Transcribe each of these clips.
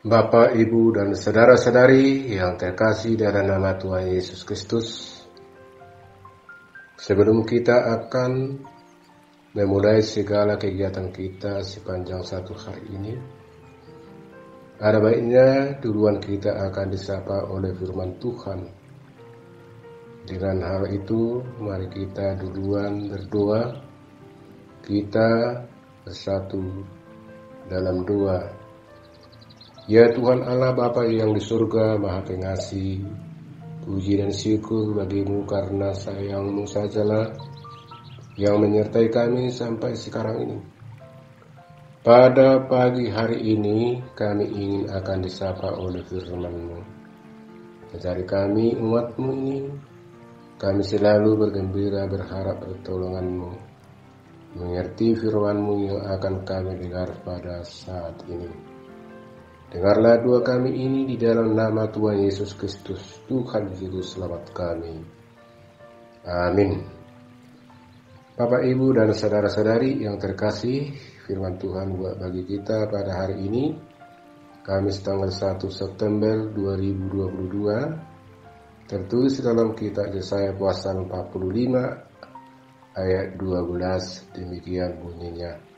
Bapak, Ibu, dan saudara-saudari yang terkasih dalam nama Tuhan Yesus Kristus, sebelum kita akan memulai segala kegiatan kita sepanjang satu hari ini, ada baiknya duluan kita akan disapa oleh firman Tuhan. Dengan hal itu, mari kita duluan berdoa, kita bersatu dalam doa. Ya Tuhan Allah Bapa yang di surga, Maha Pengasih, puji dan syukur bagimu karena sayang-Mu sajalah yang menyertai kami sampai sekarang ini. Pada pagi hari ini kami ingin akan disapa oleh firman-Mu. Mencari kami umat-Mu ini, kami selalu bergembira berharap pertolongan-Mu, mengerti firman-Mu yang akan kami dengar pada saat ini. Dengarlah doa kami ini di dalam nama Tuhan Yesus Kristus, Tuhan Juru Selamat kami. Amin. Bapak, Ibu, dan saudara-saudari yang terkasih, firman Tuhan buat bagi kita pada hari ini, Kamis tanggal 1 September 2022, tertulis dalam kitab Yesaya pasal 45 ayat 12, demikian bunyinya.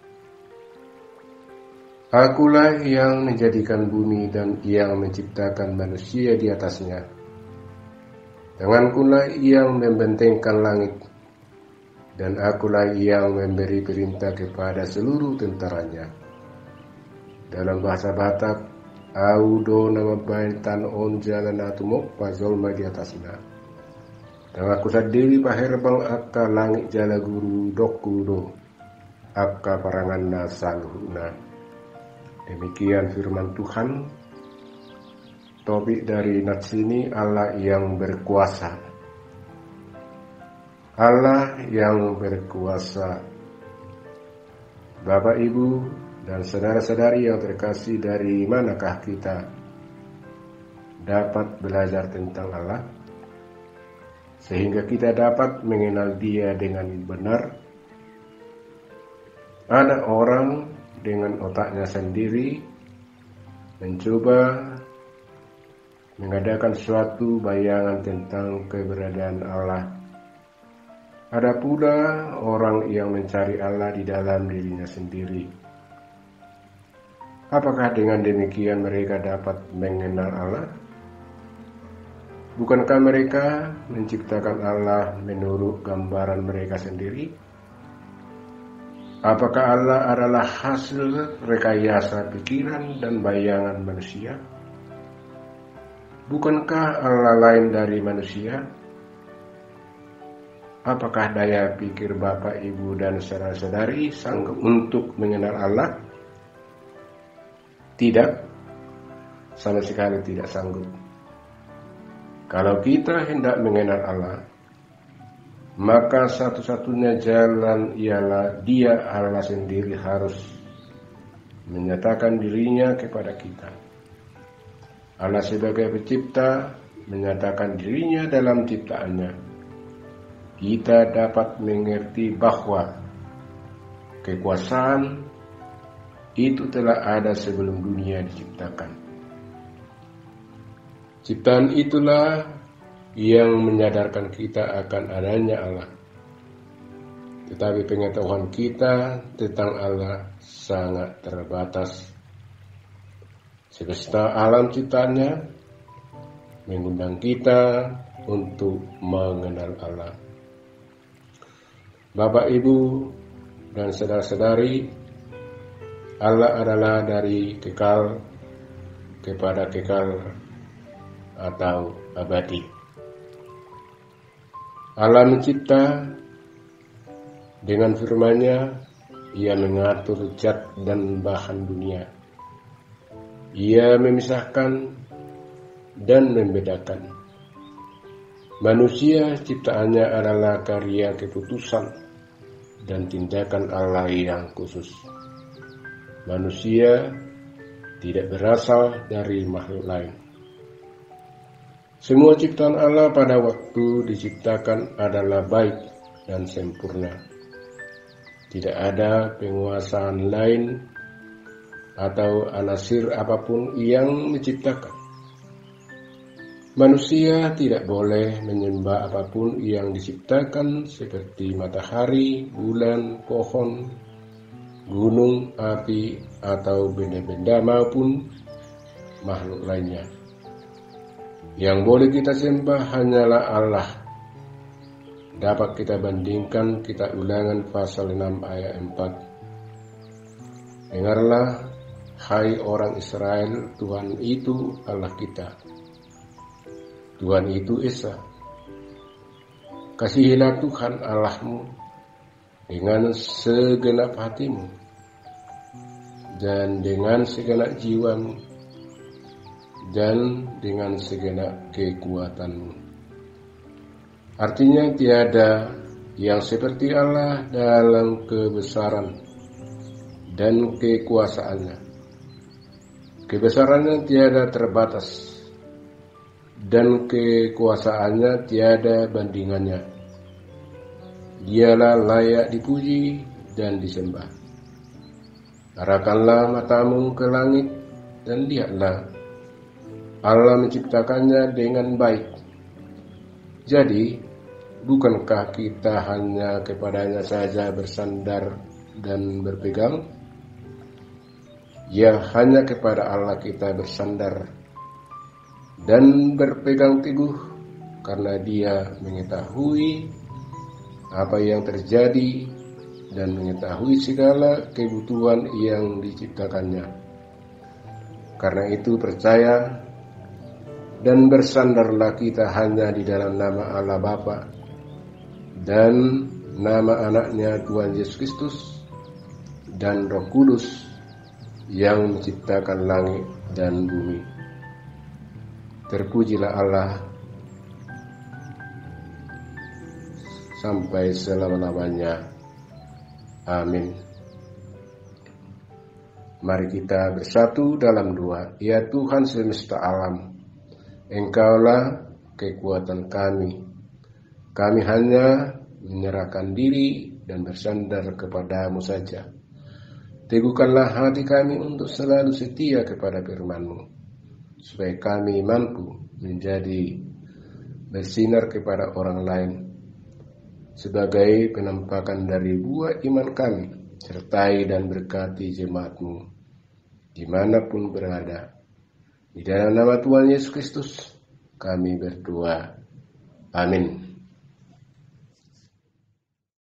Akulah yang menjadikan bumi dan yang menciptakan manusia di atasnya. Tangankulah yang membentengkan langit, dan akulah yang memberi perintah kepada seluruh tentaranya. Dalam bahasa Batak, Audo nama bain tan on jalan atumok pazolma di atasnya. Dan aku sendiri paherbang akka langit jala guru dokudo, akka parangan saluhuna. Demikian firman Tuhan. Topik dari nats ini, Allah yang berkuasa. Allah yang berkuasa. Bapak, Ibu, dan saudara-saudari yang terkasih, dari manakah kita dapat belajar tentang Allah sehingga kita dapat mengenal Dia dengan benar? Ada orang dengan otaknya sendiri mencoba mengadakan suatu bayangan tentang keberadaan Allah. Ada pula orang yang mencari Allah di dalam dirinya sendiri. Apakah dengan demikian mereka dapat mengenal Allah? Bukankah mereka menciptakan Allah menurut gambaran mereka sendiri? Apakah Allah adalah hasil rekayasa pikiran dan bayangan manusia? Bukankah Allah lain dari manusia? Apakah daya pikir Bapak, Ibu, dan saudara-saudari sanggup untuk mengenal Allah? Tidak, sama sekali tidak sanggup. Kalau kita hendak mengenal Allah, maka satu-satunya jalan ialah Dia Allah sendiri harus menyatakan dirinya kepada kita. Allah sebagai pencipta menyatakan dirinya dalam ciptaannya. Kita dapat mengerti bahwa kekuasaan itu telah ada sebelum dunia diciptakan. Ciptaan itulah yang menyadarkan kita akan adanya Allah. Tetapi pengetahuan kita tentang Allah sangat terbatas. Semesta alam ciptaannya mengundang kita untuk mengenal Allah. Bapak, Ibu, dan saudara-saudari, Allah adalah dari kekal kepada kekal atau abadi. Allah mencipta, dengan firman-Nya Ia mengatur zat dan bahan dunia. Ia memisahkan dan membedakan. Manusia ciptaannya adalah karya keputusan dan tindakan Allah yang khusus. Manusia tidak berasal dari makhluk lain. Semua ciptaan Allah pada waktu diciptakan adalah baik dan sempurna. Tidak ada penguasaan lain atau anasir apapun yang menciptakan. Manusia tidak boleh menyembah apapun yang diciptakan seperti matahari, bulan, pohon, gunung, api, atau benda-benda maupun makhluk lainnya. Yang boleh kita sembah hanyalah Allah. Dapat kita bandingkan kitab Ulangan pasal 6 ayat 4. Dengarlah, hai orang Israel, Tuhan itu Allah kita. Tuhan itu Esa. Kasihilah Tuhan Allahmu dengan segenap hatimu dan dengan segenap jiwamu dan dengan segenap kekuatanmu. Artinya tiada yang seperti Allah dalam kebesaran dan kekuasaannya. Kebesarannya tiada terbatas dan kekuasaannya tiada bandingannya. Dialah layak dipuji dan disembah. Arahkanlah matamu ke langit dan lihatlah, Allah menciptakannya dengan baik. Jadi, bukankah kita hanya kepadanya saja bersandar dan berpegang? Ya, hanya kepada Allah kita bersandar dan berpegang teguh, karena Dia mengetahui apa yang terjadi dan mengetahui segala kebutuhan yang diciptakannya. Karena itu percaya dan bersandarlah kita hanya di dalam nama Allah Bapa dan nama anaknya Tuhan Yesus Kristus dan Roh Kudus yang menciptakan langit dan bumi. Terpujilah Allah sampai selama-lamanya. Amin. Mari kita bersatu dalam doa. Ya Tuhan semesta alam, Engkaulah kekuatan kami. Kami hanya menyerahkan diri dan bersandar kepadamu saja. Teguhkanlah hati kami untuk selalu setia kepada firman-Mu, supaya kami mampu menjadi bersinar kepada orang lain sebagai penampakan dari buah iman kami. Sertai dan berkati jemaat-Mu dimanapun berada. Di dalam nama Tuhan Yesus Kristus kami berdoa. Amin.